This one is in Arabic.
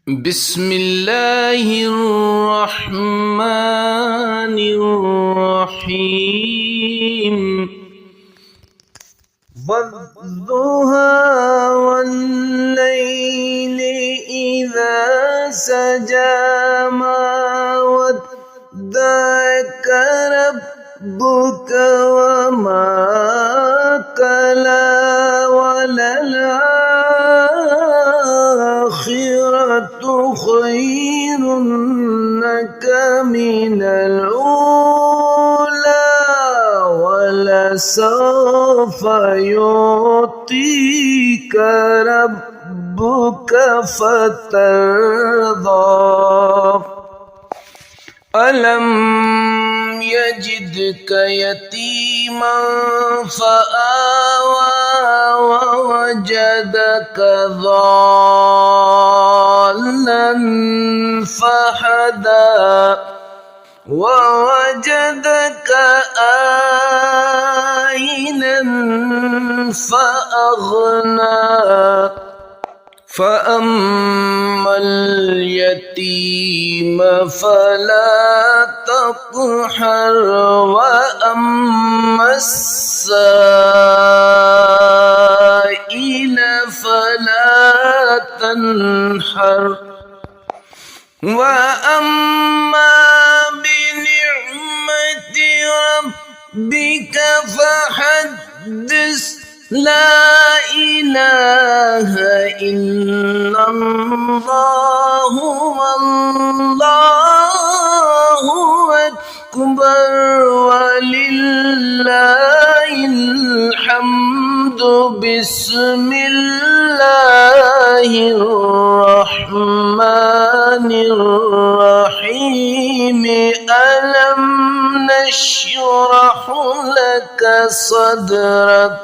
بسم الله الرحمن الرحيم والضحى والليل إذا سجى ما ودعك ربك وما قلى وللآخرة خير لك من الأولى ولسوف يعطيك ربك فترضى ألم يجدك يتيما فآوى ووجدك ضالا فهدى ووجدك عائلا فأغنى فأما اليتيم فلا تقهر وأما السائل فلا تنحر وأما بنعمة ربك فحدث لا إله إلا الله والله أكبر ولله الحمد بسم الله الرحمن الرحيم ألم نشرح لك صدرك